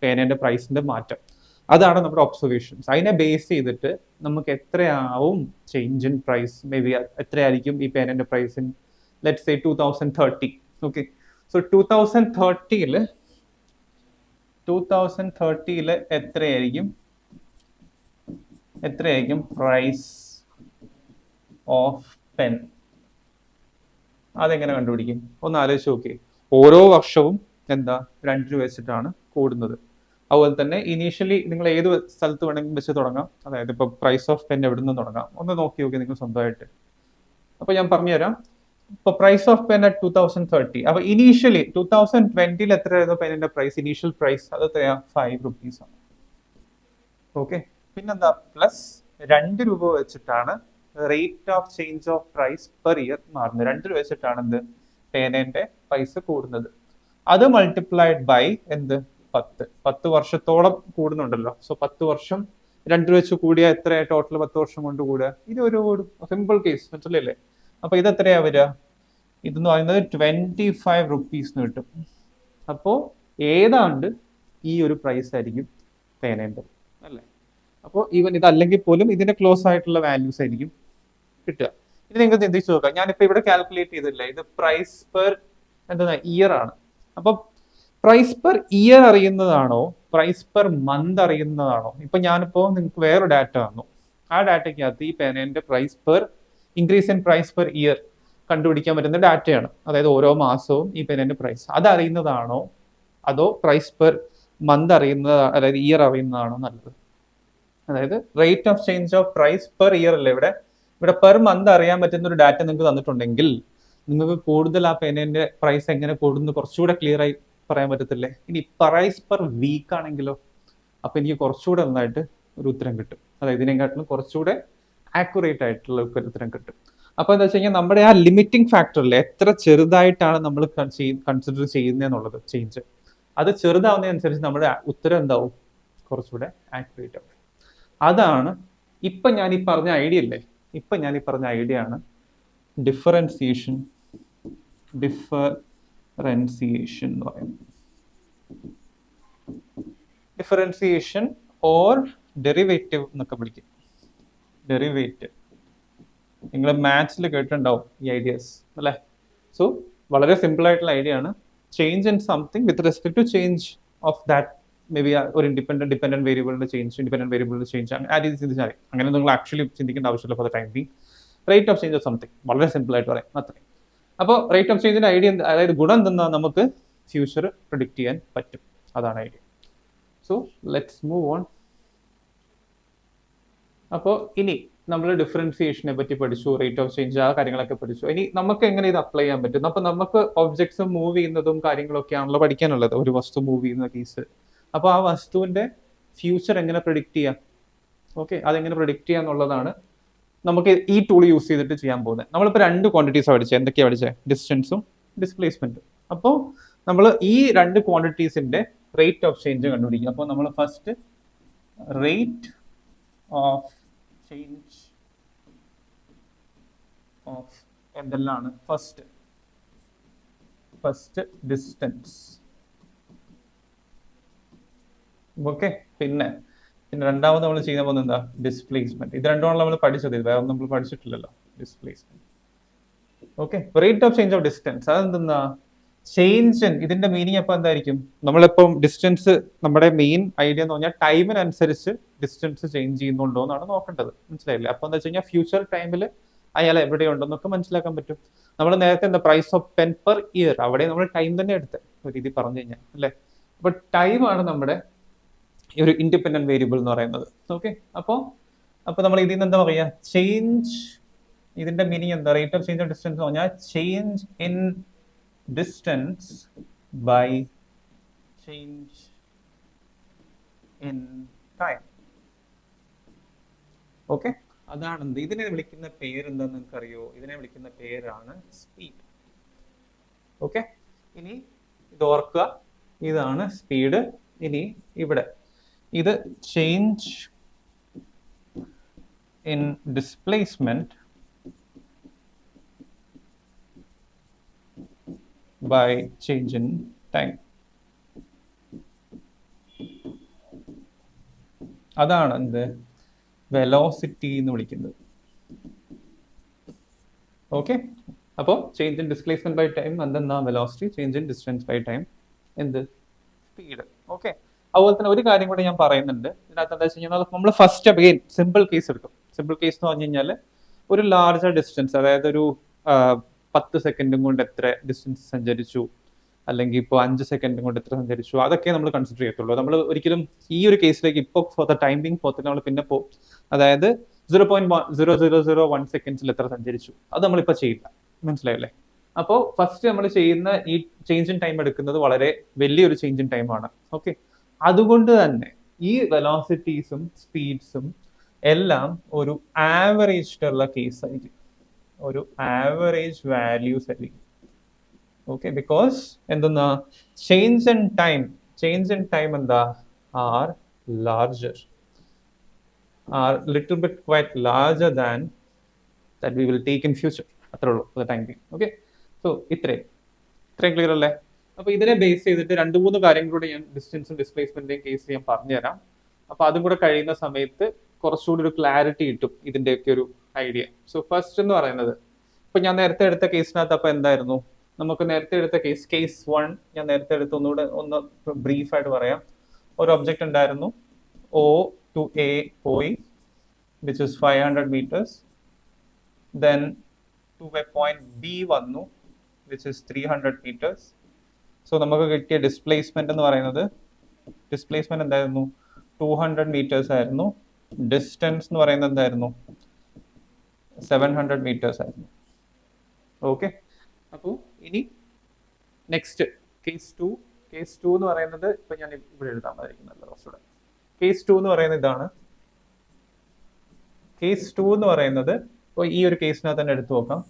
S1: പേനേന്റെ പ്രൈസിന്റെ മാറ്റം, അതാണ് നമ്മുടെ ഒബ്സർവേഷൻസ്. അതിനെ ബേസ് ചെയ്തിട്ട് നമുക്ക് എത്രയാവും change in price, may be എത്രയായിരിക്കും ഈ പേനേന്റെ price in let's say 2030. Okay, so 2030 എത്രയായിരിക്കും പ്രൈസ് ഓഫ് പെൻ? അതെങ്ങനെ കണ്ടുപിടിക്കും? ഒന്ന് ആലോചിച്ച് നോക്കി. ഓരോ വർഷവും എന്താ 2 രൂപ വെച്ചിട്ടാണ് കൂടുന്നത്. അതുപോലെ തന്നെ ഇനീഷ്യലി നിങ്ങൾ ഏത് സ്ഥലത്ത് വേണമെങ്കിലും വെച്ച് തുടങ്ങാം. അതായത് ഇപ്പൊ പ്രൈസ് ഓഫ് പെൻ എവിടെ നിന്ന് തുടങ്ങാം ഒന്ന് നോക്കി നോക്കി നിങ്ങൾ സ്വന്തമായിട്ട്. അപ്പൊ ഞാൻ പറഞ്ഞുതരാം. ഇപ്പൊ പ്രൈസ് ഓഫ് പെൻ അറ്റ് 2030. അപ്പൊ ഇനീഷ്യലി 2020 എത്രയായിരുന്നു പെന്നിന്റെ പ്രൈസ്? ഇനീഷ്യൽ പ്രൈസ് അത് എത്രയാ? 5 rupees ആണ്. ഓക്കെ, പിന്നെന്താ പ്ലസ് 2 രൂപ വെച്ചിട്ടാണ് rate of change of price per year മാറുന്നത്. 2 രൂപ വെച്ചിട്ടാണ് എന്ത് പേനേന്റെ പൈസ കൂടുന്നത്. അത് മൾട്ടിപ്ലൈഡ് ബൈ എന്ത് 10 വർഷത്തോളം കൂടുന്നുണ്ടല്ലോ. സോ 10 വർഷം 2 രൂപ വെച്ച് കൂടിയ എത്രയാ ടോട്ടൽ 10 വർഷം കൊണ്ട് കൂടുക? ഇത് ഒരു സിമ്പിൾ കേസ്, മനസ്സിലല്ലേ? അപ്പൊ ഇത് എത്രയാ വരിക? ഇതെന്ന് പറയുന്നത് 25 rupees കിട്ടും. അപ്പോ ഏതാണ്ട് ഈ ഒരു പ്രൈസ് ആയിരിക്കും പേനേന്റെ, അല്ലേ? അപ്പോൾ ഈവൻ ഇതല്ലെങ്കിൽ പോലും ഇതിന്റെ ക്ലോസ് ആയിട്ടുള്ള വാല്യൂസ് ആയിരിക്കും കിട്ടുക. ഇത് നിങ്ങൾക്ക് ചിന്തിച്ചു നോക്കാം. ഞാനിപ്പോ ഇവിടെ കാൽക്കുലേറ്റ് ചെയ്തില്ല, ഇത് പ്രൈസ് പെർ എന്താ ഇയർ ആണ്. അപ്പൊ പ്രൈസ് പെർ ഇയർ അറിയുന്നതാണോ പ്രൈസ് പെർ മന്ത് അറിയുന്നതാണോ? ഇപ്പൊ ഞാനിപ്പോ നിങ്ങൾക്ക് വേറെ ഡാറ്റ തന്നു. ആ ഡാറ്റയ്ക്കകത്ത് ഈ പേനേന്റെ price per increase in price per year കണ്ടുപിടിക്കാൻ പറ്റുന്ന ഡാറ്റയാണ്. അതായത് ഓരോ മാസവും ഈ പേനേന്റെ പ്രൈസ് അതറിയുന്നതാണോ അതോ പ്രൈസ് പെർ മന്ത് അറിയുന്നത്, അതായത് ഇയർ അറിയുന്നതാണോ നല്ലത്? അതായത് rate of change of price per year അല്ലേ ഇവിടെ പെർ മന്ത് അറിയാൻ പറ്റുന്ന ഒരു ഡാറ്റ നിങ്ങൾക്ക് തന്നിട്ടുണ്ടെങ്കിൽ നിങ്ങൾക്ക് കൂടുതൽ ആ പേനേന്റെ പ്രൈസ് എങ്ങനെ കൂടുന്നു കുറച്ചുകൂടെ ക്ലിയർ ആയി പറയാൻ പറ്റത്തില്ലേ? ഇനി പ്രൈസ് പെർ വീക്ക് ആണെങ്കിലോ? അപ്പൊ എനിക്ക് കുറച്ചുകൂടെ നന്നായിട്ട് ഒരു ഉത്തരം കിട്ടും. അതായത് ഇതിനെക്കാട്ടിലും കുറച്ചുകൂടെ ആക്യുറേറ്റ് ആയിട്ടുള്ള ഉത്തരം കിട്ടും. അപ്പൊ എന്താ വെച്ച് കഴിഞ്ഞാൽ നമ്മുടെ ആ ലിമിറ്റിംഗ് ഫാക്ടറിൽ എത്ര ചെറുതായിട്ടാണ് നമ്മൾ കൺസിഡർ ചെയ്യുന്നതെന്നുള്ളത് ചേഞ്ച്, അത് ചെറുതാവുന്നതനുസരിച്ച് നമ്മുടെ ഉത്തരം എന്താവും? കുറച്ചുകൂടെ ആക്യുറേറ്റ് ആവും. അതാണ് ഇപ്പൊ ഞാൻ ഈ പറഞ്ഞ ഐഡിയ അല്ലേ? ഇപ്പൊ ഞാൻ ഈ പറഞ്ഞ ഐഡിയ ആണ് ഡിഫറൻസിയേഷൻ എന്ന് പറയുന്നത്. ഡിഫറൻസിയേഷൻ ഓർ ഡെറിവേറ്റീവ് എന്നൊക്കെ വിളിക്കും. ഡെറിവേറ്റീവ് നിങ്ങൾ മാത്സിൽ കേട്ടിട്ടുണ്ടാവും ഈ ഐഡിയാസ്, അല്ലേ? സോ വളരെ സിമ്പിൾ ആയിട്ടുള്ള ഐഡിയ ആണ്. Change in something with respect to change of that, may be ഒരു ഡിപെൻഡന്റ് വേരിയബിളിന്റെ ചേഞ്ച്, ഇൻഡിപെൻഡന്റ് വേരിയബിളിന്റെ ചേഞ്ച്, ആ രീതി ചിന്തിച്ചാൽ മതി. അങ്ങനെ നിങ്ങൾ ആക്ച്വലി ചിന്തിക്കേണ്ട ആവശ്യമില്ല. For the time being rate of change of something വളരെ സിമ്പിൾ ആയിട്ട് പറയാം, അത്രയും. അപ്പോൾ റേറ്റ് ഓഫ് ചേഞ്ചിന്റെ ഐഡിയ, അതായത് ഗുണം എന്തെന്നാ, നമുക്ക് ഫ്യൂച്ചർ പ്രിഡിക്റ്റ് ചെയ്യാൻ പറ്റും. അതാണ് idea. So let's move on. അപ്പോൾ ഇനി നമ്മൾ ഡിഫറൻസിയേഷനെ പറ്റി പഠിച്ചു, റേറ്റ് ഓഫ് ചേഞ്ച്, ആ കാര്യങ്ങളൊക്കെ പഠിച്ചു. ഇനി നമുക്ക് എങ്ങനെ ഇത് അപ്ലൈ ചെയ്യാൻ പറ്റും? അപ്പൊ നമുക്ക് ഒബ്ജക്ട്സ് മൂവ് ചെയ്യുന്നതും കാര്യങ്ങളൊക്കെ ആണല്ലോ പഠിക്കാനുള്ളത്, ഒരു വസ്തു മൂവ് ചെയ്യുന്ന കേസ്. അപ്പൊ ആ വസ്തുവിന്റെ ഫ്യൂച്ചർ എങ്ങനെ പ്രിഡിക്റ്റ് ചെയ്യാം? ഓക്കെ, അതെങ്ങനെ പ്രിഡിക്റ്റ് ചെയ്യാന്നുള്ളതാണ് നമുക്ക് ഈ ടൂൾ യൂസ് ചെയ്തിട്ട് ചെയ്യാൻ പോകുന്നത്. നമ്മളിപ്പോൾ 2 ക്വാണ്ടിറ്റീസ് പഠിച്ചത്. എന്തൊക്കെയാണ് പഠിച്ചത്? ഡിസ്റ്റൻസും ഡിസ്പ്ലേസ്മെന്റും. അപ്പോൾ നമ്മൾ ഈ 2 ക്വാണ്ടിറ്റീസിന്റെ റേറ്റ് ഓഫ് ചേഞ്ച് കണ്ടുപിടിക്കും. അപ്പോൾ നമ്മൾ first rate of change of എന്തെല്ലാണ്? First distance. ഓക്കെ, പിന്നെ രണ്ടാമത് നമ്മൾ ചെയ്യാൻ പോകുന്നത് എന്താ? ഡിസ്പ്ലേസ്മെന്റ്. ഇത് രണ്ടുമാണ് നമ്മൾ പഠിച്ചത്, ഇത് വേറെ നമ്മൾ പഠിച്ചിട്ടില്ലല്ലോ. Displacement. Okay, rate of change of distance അതെന്താ? ചേഞ്ച്. ഇതിന്റെ മീനിങ് അപ്പൊ എന്തായിരിക്കും? നമ്മളിപ്പം ഡിസ്റ്റൻസ്, നമ്മുടെ മെയിൻ ഐഡിയ എന്ന് പറഞ്ഞാൽ ടൈമിനനുസരിച്ച് ഡിസ്റ്റൻസ് ചേഞ്ച് ചെയ്യുന്നുണ്ടോ എന്നാണ് നോക്കേണ്ടത്. മനസ്സിലായില്ലേ? അപ്പൊ എന്താ വെച്ച് കഴിഞ്ഞാൽ ഫ്യൂച്ചർ ടൈമിൽ അയാൾ എവിടെയുണ്ടെന്നൊക്കെ മനസ്സിലാക്കാൻ പറ്റും. നമ്മൾ നേരത്തെ എന്താ price of pen per year, അവിടെ നമ്മൾ ടൈം തന്നെ എടുത്ത് ഒരു രീതി പറഞ്ഞു കഴിഞ്ഞാൽ അല്ലെ. അപ്പൊ ടൈമാണ് നമ്മുടെ ഈ ഒരു ഇൻഡിപെൻഡന്റ് വേരിയബിൾ എന്ന് പറയുന്നത്. ഓക്കെ, അപ്പൊ നമ്മൾ ഇതിൽ നിന്ന് എന്താ പറയാ? ചേഞ്ച്. ഇതിന്റെ മീനിങ് എന്താ? Rate of change of distance എന്ന് പറഞ്ഞാൽ change in distance by change in time. Okay, അതാണ് ഇതിനെ വിളിക്കുന്ന പേര് എന്താന്ന് നിങ്ങൾക്ക് അറിയോ? ഇതിനെ വിളിക്കുന്ന പേരാണ് സ്പീഡ്. ഓക്കെ, ഇനി ഇത് ഓർക്കുക, ഇതാണ് സ്പീഡ്. ഇനി ഇവിടെ ഇത് change in displacement by change in time. അതാണ് എന്ത്? വെലോസിറ്റി എന്ന് വിളിക്കുന്നത്. ഓക്കെ, അപ്പോൾ change in displacement by time എന്തെന്നാ? Velocity. Change in distance by time എന്ത്? സ്പീഡ്. ഓക്കെ, അതുപോലെ തന്നെ ഒരു കാര്യം കൂടെ ഞാൻ പറയുന്നുണ്ട് ഇതിനകത്ത്. എന്താ വെച്ച് കഴിഞ്ഞാൽ നമ്മൾ ഫസ്റ്റ് അഗെയിൻ സിമ്പിൾ കേസ് എടുക്കും. സിമ്പിൾ കേസ് എന്ന് പറഞ്ഞു കഴിഞ്ഞാൽ ഒരു ലാർജർ ഡിസ്റ്റൻസ്, അതായത് ഒരു 10 സെക്കൻഡും കൊണ്ട് എത്ര ഡിസ്റ്റൻസ് സഞ്ചരിച്ചു, അല്ലെങ്കിൽ ഇപ്പോൾ 5 സെക്കൻഡും കൊണ്ട് എത്ര സഞ്ചരിച്ചു, അതൊക്കെ നമ്മൾ കൺസിഡർ ചെയ്യത്തുള്ളൂ. നമ്മൾ ഒരിക്കലും ഈ ഒരു കേസിലേക്ക് ഇപ്പോൾ ഫോർ ദ ടൈമിംഗ് പോകത്തില്ല. നമ്മൾ പിന്നെ പോകും, അതായത് 0.0001 സെക്കൻഡ്സിൽ എത്ര സഞ്ചരിച്ചു അത് നമ്മളിപ്പോൾ ചെയ്യില്ല. മനസ്സിലായല്ലേ? അപ്പോൾ ഫസ്റ്റ് നമ്മൾ ചെയ്യുന്ന ഈ ചേഞ്ച് ഇൻ ടൈം എടുക്കുന്നത് വളരെ വലിയൊരു ചേഞ്ച് ഇൻ ടൈമാണ്. ഓക്കെ, അതുകൊണ്ട് തന്നെ ഈ വെലോസിറ്റീസും സ്പീഡ്സും എല്ലാം ഒരു ആവറേജ് കേസ് ആയിരിക്കും, ഒരു ആവറേജ് വാല്യൂസ് ആയിരിക്കും. ഓക്കെ, ബിക്കോസ് എന്തെന്നാ? ചേഞ്ച് ഇൻ ടൈം എന്താ? R larger, R little bit quite larger than that we will take in future. അത്രേ ഉള്ളൂ four the time being. Okay, so ഇത്രയും ക്ലിയർ അല്ലേ? അപ്പൊ ഇതിനെ ബേസ് ചെയ്തിട്ട് 2-3 കാര്യങ്ങളൂടെ ഞാൻ ഡിസ്റ്റൻസും ഡിസ്പ്ലേസ്മെന്റിന്റെയും കേസ് ഞാൻ പറഞ്ഞുതരാം. അപ്പൊ അതും കൂടെ കഴിയുന്ന സമയത്ത് കുറച്ചുകൂടി ഒരു ക്ലാരിറ്റി കിട്ടും ഇതിന്റെയൊക്കെ ഒരു ഐഡിയ. സോ ഫസ്റ്റ് എന്ന് പറയുന്നത്, ഇപ്പൊ ഞാൻ നേരത്തെ എടുത്ത കേസിനകത്ത് അപ്പൊ എന്തായിരുന്നു? നമുക്ക് നേരത്തെ എടുത്ത കേസ് 1 ഞാൻ നേരത്തെ എടുത്ത് ഒന്ന് ബ്രീഫായിട്ട് പറയാം. ഒരു ഒബ്ജക്റ്റ് ഉണ്ടായിരുന്നു, O to A പോയി, which is 500 meters. Then to A point B വന്നു, വിച്ച് ഇസ് 300 meters. സോ നമുക്ക് കിട്ടിയ ഡിസ്പ്ലേസ്മെന്റ് എന്ന് പറയുന്നത്, ഡിസ്പ്ലേസ്മെന്റ് എന്തായിരുന്നു? 200 meters ആയിരുന്നു. ഡിസ്റ്റൻസ് എന്ന് പറയുന്നത് എന്തായിരുന്നു? 700 meters ആയിരുന്നു. ഓക്കെ, അപ്പോൾ ഇനി നെക്സ്റ്റ് കേസ് 2 എന്ന് പറയുന്നത്, ഇപ്പൊ ഞാൻ ഇവിടെ എഴുതാൻ മതിരിക്കുന്നത് കുറച്ചുകൂടെ. കേസ് 2 എന്ന് പറയുന്നത് ഇതാണ്. കേസ് 2 എന്ന് പറയുന്നത് ഇപ്പോൾ ഈ ഒരു കേസിനകത്ത് തന്നെ എടുത്തു നോക്കാം.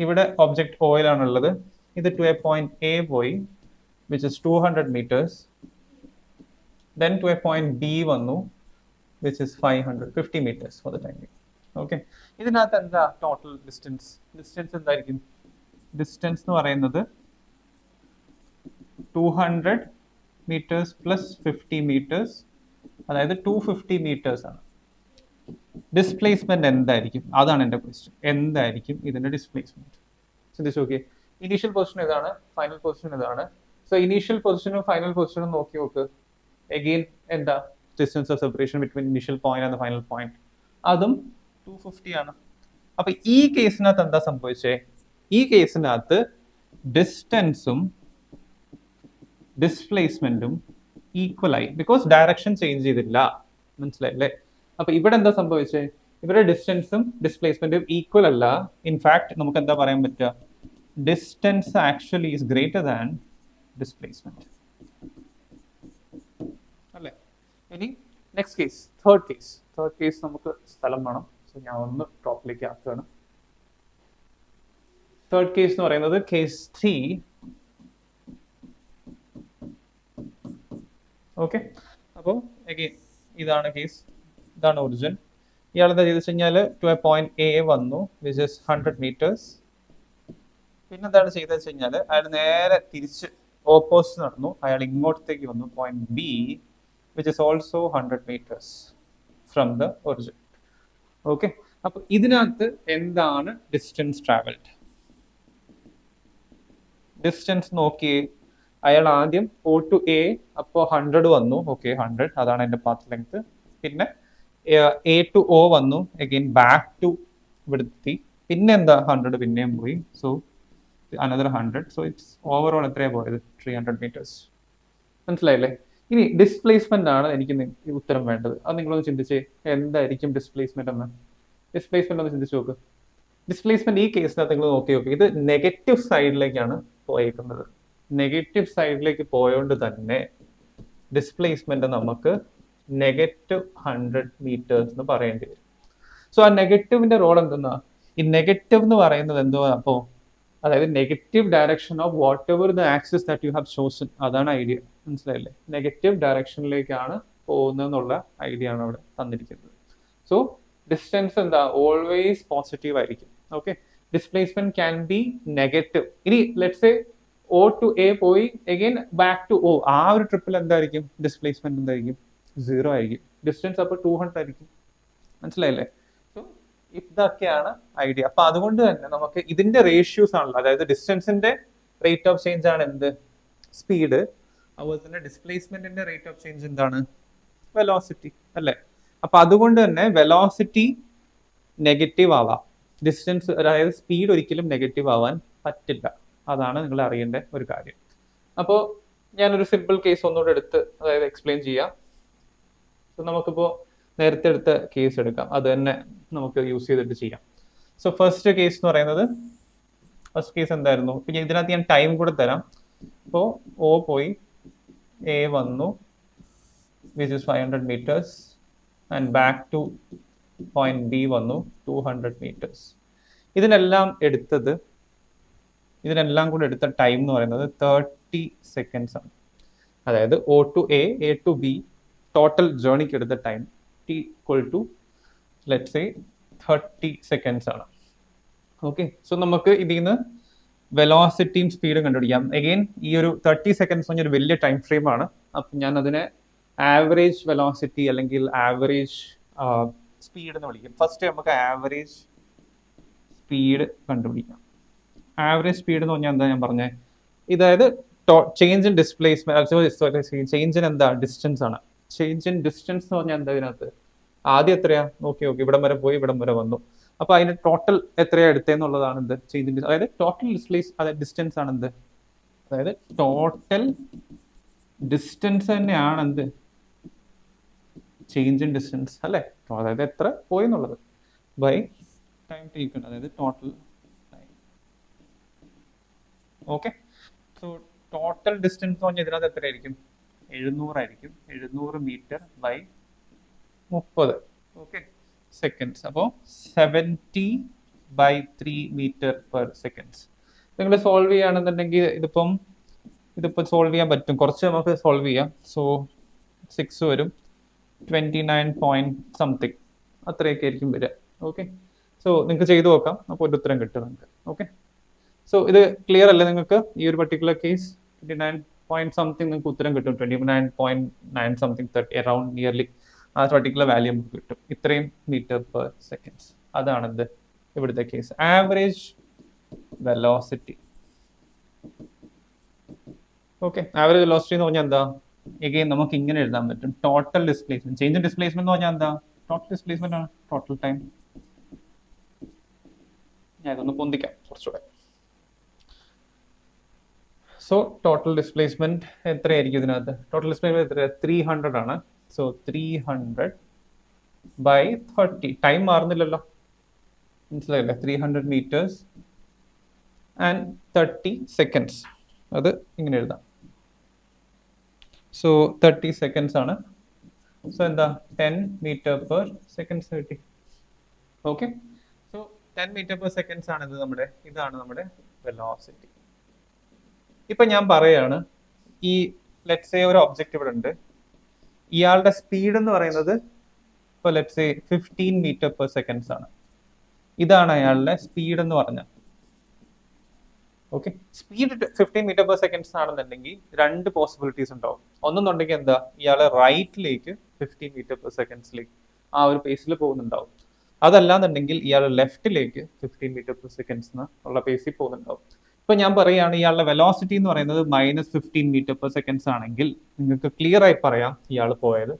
S1: ഇവിടെ ഒബ്ജക്ട് ഓയിലാണുള്ളത്. ഇത് ടു എ പോയിന്റ് എ പോയി, which is 200 meters. Then to A point B വന്നു, which is 50 meters for the time being. Okay, ഇതിനകത്ത് എന്താ ടോട്ടൽ ഡിസ്റ്റൻസ് എന്തായിരിക്കും? ഡിസ്റ്റൻസ് എന്ന് പറയുന്നത് 200 meters plus 50 meters, അതായത് 250 meters ആണ്. ഡിസ്പ്ലേസ്മെന്റ് എന്തായിരിക്കും? അതാണ് എൻ്റെ ക്വസ്റ്റ്യൻ. എന്തായിരിക്കും ഇതിന്റെ ഡിസ്പ്ലേസ്മെന്റ്? ചിന്തിച്ചു നോക്കിയേ. ഇനീഷ്യൽ പൊസിഷൻ ഇതാണ്, ഫൈനൽ പൊസിഷൻ ഇതാണ്. സോ ഇനീഷ്യൽ പൊസിഷനും ഫൈനൽ പൊസിഷനും നോക്കി നോക്ക്. അഗെയിൻ എന്താ? distance of separation between initial point and the final point, അതും 250 ആണ്. അപ്പൊ ഈ കേസിനകത്ത് എന്താ സംഭവിച്ചേ? ഈ കേസിനകത്ത് ഡിസ്റ്റൻസും ഡിസ്പ്ലേസ്മെന്റും ഈക്വൽ ആയി, ബിക്കോസ് ഡയറക്ഷൻ ചേഞ്ച് ചെയ്തില്ല. മനസ്സിലായില്ലേ? അപ്പൊ ഇവിടെ എന്താ സംഭവിച്ചത്? ഇവിടെ ഡിസ്റ്റൻസും ഡിസ്പ്ലേസ്മെന്റും ഈക്വൽ അല്ല. ഇൻഫാക്ട് നമുക്ക് എന്താ പറയാൻ പറ്റുക? Distance actually is greater than displacement അല്ലേ? ഇനി നെക്സ്റ്റ് കേസ്, തേർഡ് കേസ് നമുക്ക് സ്ഥലം വേണം. സോ ഞാൻ ഒന്ന് ടോപ്പിലേക്ക് ആക്കുകയാണ്. തേർഡ് കേസ് എന്ന് പറയുന്നത് കേസ് 3. ഓക്കെ, അപ്പോൾ അഗെയിൻ ഇതാണ് കേസ്, ഇതാണ് ഒറിജിൻ. ഇയാൾ എന്താ ചെയ്തെന്ന് വെച്ച് കഴിഞ്ഞാൽ ടു എ പോയിന്റ് എ വന്നു, വിച്ച് ഇസ് 100 meters. പിന്നെന്താണ് ചെയ്തതെന്ന് വെച്ച് കഴിഞ്ഞാൽ അയാൾ നേരെ തിരിച്ച് ഓപ്പോസിറ്റ് നടന്നു. അയാൾ ഇങ്ങോട്ടേക്ക് വന്നു, point B, which is also 100 meters from the origin. Okay, അപ്പൊ ഇതിനകത്ത് എന്താണ് ഡിസ്റ്റൻസ് ട്രാവൽഡ്? ഡിസ്റ്റൻസ് നോക്കിയേ. അയാൾ ആദ്യം O to A, അപ്പോൾ 100 വന്നു. ഓക്കെ, 100 അതാണ് എൻ്റെ പാത്ത് ലെങ്ത്. പിന്നെ A to O വന്നു, അഗെയിൻ ബാക്ക് ടു ഇവിടെത്തി. പിന്നെ എന്താ 100 പിന്നെയും പോയി. So another 100. So it's overall എത്രയാണ് പോയത്? 300 meters. മനസ്സിലായില്ലേ? ഇനി ഡിസ്പ്ലേസ്മെന്റ് ആണ് എനിക്ക് ഉത്തരം വേണ്ടത്. അത് നിങ്ങളൊന്ന് ചിന്തിച്ചേ, എന്തായിരിക്കും ഡിസ്പ്ലേസ്മെന്റ് എന്ന്? ഡിസ്പ്ലേസ്മെന്റ് ഒന്ന് ചിന്തിച്ചു നോക്ക്. ഡിസ്പ്ലേസ്മെന്റ് ഈ കേസിനകത്ത് നിങ്ങൾ നോക്കി നോക്കി, ഇത് നെഗറ്റീവ് സൈഡിലേക്കാണ് പോയേക്കുന്നത്. നെഗറ്റീവ് സൈഡിലേക്ക് പോയോണ്ട് തന്നെ ഡിസ്പ്ലേസ്മെന്റ് നമുക്ക് -100 meters എന്ന് പറയേണ്ടി വരും. സോ ആ നെഗറ്റീവിന്റെ റോൾ എന്തെന്നാ? ഈ നെഗറ്റീവ് എന്ന് പറയുന്നത് എന്തോ, അപ്പോ അതായത് negative direction of whatever the axis that you have chosen, അതാണ് ഐഡിയ. മനസ്സിലായില്ലേ? നെഗറ്റീവ് ഡയറക്ഷനിലേക്കാണ് പോകുന്നതെന്നുള്ള ഐഡിയ ആണ് അവിടെ തന്നിരിക്കുന്നത്. സോ ഡിസ്റ്റൻസ് എന്താ? ഓൾവേസ് പോസിറ്റീവ് ആയിരിക്കും. Okay, displacement can be negative. ഇനി let's say O to A പോയി അഗൈൻ ബാക്ക് ടു O, ആ ഒരു ട്രിപ്പിൽ എന്തായിരിക്കും ഡിസ്പ്ലേസ്മെന്റ്? എന്തായിരിക്കും? 0 ആയിരിക്കും. ഡിസ്റ്റൻസ് അപ്പോൾ 200 ആയിരിക്കും. മനസ്സിലായില്ലേ? സോ ഇതൊക്കെയാണ് ഐഡിയ. അപ്പൊ അതുകൊണ്ട് തന്നെ നമുക്ക് ഇതിന്റെ റേഷ്യൂസ് ആണല്ലോ, അതായത് ഡിസ്റ്റൻസിന്റെ റേറ്റ് ഓഫ് ചേഞ്ച് ആണ് എന്ത്? സ്പീഡ്. അതുപോലെ തന്നെ ഡിസ്പ്ലേസ്മെന്റിന്റെ റേറ്റ് ഓഫ് ചേഞ്ച് എന്താണ്? വെലോസിറ്റി അല്ലേ? അപ്പൊ അതുകൊണ്ട് തന്നെ വെലോസിറ്റി നെഗറ്റീവ് ആവാം, ഡിസ്റ്റൻസ് അതായത് സ്പീഡ് ഒരിക്കലും നെഗറ്റീവ് ആവാൻ പറ്റില്ല. അതാണ് നിങ്ങൾ അറിയേണ്ട ഒരു കാര്യം. അപ്പോൾ ഞാനൊരു സിമ്പിൾ കേസ് ഒന്നുകൂടെ എടുത്ത് അതായത് എക്സ്പ്ലെയിൻ ചെയ്യാം. നമുക്കിപ്പോൾ നേരത്തെ എടുത്ത കേസ് എടുക്കാം, അത് തന്നെ നമുക്ക് യൂസ് ചെയ്തിട്ട് ചെയ്യാം. സോ ഫസ്റ്റ് കേസ് എന്ന് പറയുന്നത്, ഫസ്റ്റ് കേസ് എന്തായിരുന്നു? പിന്നെ ഇതിനകത്ത് ഞാൻ ടൈം കൂടെ തരാം. അപ്പോൾ O പോയി A വന്നു, which is 500 meters, and back two point B വന്നു 200 meters. ഇതിനെല്ലാം കൂടെ എടുത്ത ടൈം എന്ന് പറയുന്നത് 30 seconds ആണ്. അതായത് O to A, A to B total ജേർണിക്ക് എടുത്ത time T = let's say 30 seconds ആണ്. ഓക്കെ, സോ നമുക്ക് ഇതിൽ നിന്ന് വെലോസിറ്റിയും സ്പീഡും കണ്ടുപിടിക്കാം. അഗെയിൻ ഈ ഒരു 30 seconds ഒരു വലിയ ടൈം ഫ്രെയിം ആണ്. അപ്പം ഞാൻ അതിനെ ആവറേജ് വെലോസിറ്റി അല്ലെങ്കിൽ ആവറേജ് സ്പീഡ് എന്ന് വിളിക്കും. ഫസ്റ്റ് നമുക്ക് ആവറേജ് സ്പീഡ് കണ്ടുപിടിക്കാം. ആവറേജ് സ്പീഡ് എന്ന് പറഞ്ഞാൽ എന്താ ഞാൻ പറഞ്ഞത്? ഇതായത് change in displacement, change in എന്താ? ഡിസ്റ്റൻസ് ആണ്. ചേഞ്ച് ഇൻ ഡിസ്റ്റൻസ് എന്ന് പറഞ്ഞാൽ എന്താ? ഇതിനകത്ത് ആദ്യം എത്രയാ? ഓക്കെ, ഇവിടം വരെ പോയി, ഇവിടം വരെ വന്നു. അപ്പൊ അതിന്റെ ടോട്ടൽ എത്രയാ എടുത്തേന്നുള്ളതാണ് എന്ത്? ചേഞ്ച് ഇൻ, അതായത് ടോട്ടൽ ഡിസ്റ്റൻസ് ആണ് എന്ത്? അതായത് ടോട്ടൽ ഡിസ്റ്റൻസ് തന്നെയാണ് എന്ത്? ചേഞ്ച് ഇൻ ഡിസ്റ്റൻസ് അല്ലേ? അതായത് എത്ര പോയി എന്നുള്ളത് ബൈ ടൈം ടേക്കൺ, അതായത് total time. Okay, so total distance എന്ന് പറഞ്ഞാൽ ഇതിനകത്ത് എത്രയായിരിക്കും? 700 ആയിരിക്കും. 700 meter ബൈ 30. Okay, seconds. അപ്പോൾ 70/3 meter per seconds. നിങ്ങൾ സോൾവ് ചെയ്യുകയാണെന്നുണ്ടെങ്കിൽ ഇതിപ്പോൾ സോൾവ് ചെയ്യാൻ പറ്റും. കുറച്ച് നമുക്ക് സോൾവ് ചെയ്യാം. സോ 6 വരും, 29 point something അത്രയൊക്കെ ആയിരിക്കും വരിക. ഓക്കെ, സോ നിങ്ങൾക്ക് ചെയ്തു നോക്കാം, അപ്പോൾ ഒരു ഉത്തരം കിട്ടും നിങ്ങൾക്ക്. ഓക്കെ, സോ ഇത് ക്ലിയർ അല്ലേ നിങ്ങൾക്ക്? ഈ ഒരു പർട്ടിക്കുലർ കേസ് 29 point something നിങ്ങൾക്ക് ഉത്തരം കിട്ടും. 29.9 something 30 അറൌണ്ട് നിയർലി ആ പർട്ടിക്കുലർ വാല്യൂ നമുക്ക് കിട്ടും. ഇത്രയും മീറ്റർ പെർ സെക്കൻഡ്സ്. അതാണിത് ഇവിടുത്തെ case. Average velocity. Okay, average velocity എന്ന് പറഞ്ഞാൽ എന്താ? എഗെയിൻ നമുക്ക് ഇങ്ങനെ എഴുതാൻ പറ്റും. Total displacement, change in displacement എന്ന് പറഞ്ഞാൽ എന്താ? ടോട്ടൽ ഡിസ്പ്ലേസ്മെന്റ് ആണ്, ടോട്ടൽ ടൈം. ഞാൻ ഇതൊന്ന് പൊന്തിക്കാം കുറച്ചുകൂടെ. സോ ടോട്ടൽ ഡിസ്പ്ലേസ്മെന്റ് എത്രയായിരിക്കും ഇതിനകത്ത്? ടോട്ടൽ ഡിസ്പ്ലേസ്മെന്റ് എത്ര? 300 ആണ്. So 300 by 30. ടൈം മാറുന്നില്ലല്ലോ, മനസ്സിലായില്ലേ? 300 meters ആൻഡ് 30 seconds. അത് ഇങ്ങനെ എഴുതാം. സോ 30 seconds ആണ്. സോ എന്താ? 10 meter/second 30. ഓക്കെ, സോ 10 meter/second ആണ് ഇതാണ് നമ്മുടെ വെലോസിറ്റി. ഇപ്പൊ ഞാൻ പറയാണ്, ഈ ലെറ്റ്സ് സേ ഒരു ഒബ്ജക്റ്റ് ഇവിടെ ഉണ്ട്, ഇയാളുടെ സ്പീഡ് എന്ന് പറയുന്നത് ഇപ്പൊ ലെറ്റ്സ് സേ 15 meter/second ആണ്. ഇതാണ് അയാളുടെ സ്പീഡ് എന്ന് പറഞ്ഞാൽ. ഓക്കെ, സ്പീഡ് 15 meter/second ആണെന്നുണ്ടെങ്കിൽ രണ്ട് പോസിബിലിറ്റീസ് ഉണ്ടാവും. ഒന്നെന്നുണ്ടെങ്കിൽ എന്താ, ഇയാളെ റൈറ്റിലേക്ക് 15 meter/second ആ ഒരു പേസിൽ പോകുന്നുണ്ടാവും. അതല്ലാന്നുണ്ടെങ്കിൽ ഇയാൾ ലെഫ്റ്റിലേക്ക് 15 meter/second ഉള്ള പേസിൽ പോകുന്നുണ്ടാവും. ഇപ്പൊ ഞാൻ പറയുകയാണ് ഇയാളുടെ വെലോസിറ്റി എന്ന് പറയുന്നത് -15 meter/second ആണെങ്കിൽ നിങ്ങൾക്ക് ക്ലിയർ ആയി പറയാം ഇയാൾ പോയത്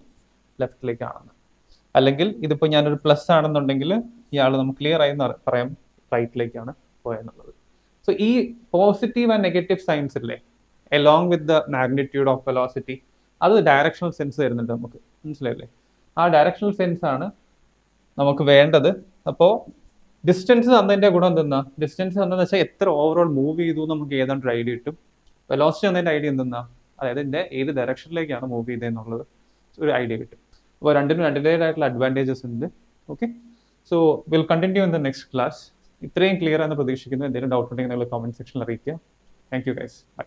S1: ലെഫ്റ്റിലേക്കാണെന്ന്. അല്ലെങ്കിൽ ഇതിപ്പോ ഞാനൊരു പ്ലസ് ആണെന്നുണ്ടെങ്കിൽ ഇയാൾ നമുക്ക് ക്ലിയർ ആയി പറയാം റൈറ്റിലേക്കാണ് പോയെന്നുള്ളത്. സോ ഈ പോസിറ്റീവ് ആൻഡ് നെഗറ്റീവ് സൈൻസ് ഇല്ലേ, along with the magnitude of velocity, അത് ഡയറക്ഷണൽ സെൻസ് തരുന്നുണ്ട് നമുക്ക്, മനസ്സിലായില്ലേ? ആ ഡയറക്ഷണൽ സെൻസ് ആണ് നമുക്ക് വേണ്ടത്. അപ്പോൾ ഡിസ്റ്റൻസ് തന്നതിന്റെ ഗുണം എന്തെന്നാ? ഡിസ്റ്റൻസ് തന്നെന്ന് വെച്ചാൽ എത്ര ഓവറോൾ മൂവ് ചെയ്തു നമുക്ക് ഏതാണ്ട് ഒരു ഐഡിയ കിട്ടും. വെലോസിറ്റി തന്നതിന്റെ ഐഡിയ എന്തെന്നാ? അതായത് ഇതിന്റെ ഏത് ഡയറക്ഷനിലേക്കാണ് മൂവ് ചെയ്തതെന്നുള്ളത് ഒരു ഐഡിയ കിട്ടും. അപ്പോൾ രണ്ടിനും രണ്ടിൻ്റെതായിട്ടുള്ള അഡ്വാൻറ്റേജസ് ഉണ്ട്. Okay, so will continue in the next class. ഇത്രയും ക്ലിയർ ആണെന്ന് പ്രതീക്ഷിക്കുന്നു. എന്തെങ്കിലും ഡൗട്ട് ഉണ്ടെങ്കിൽ നിങ്ങൾ കമന്റ് സെക്ഷനിൽ അറിയിക്കുക. Thank you guys, by.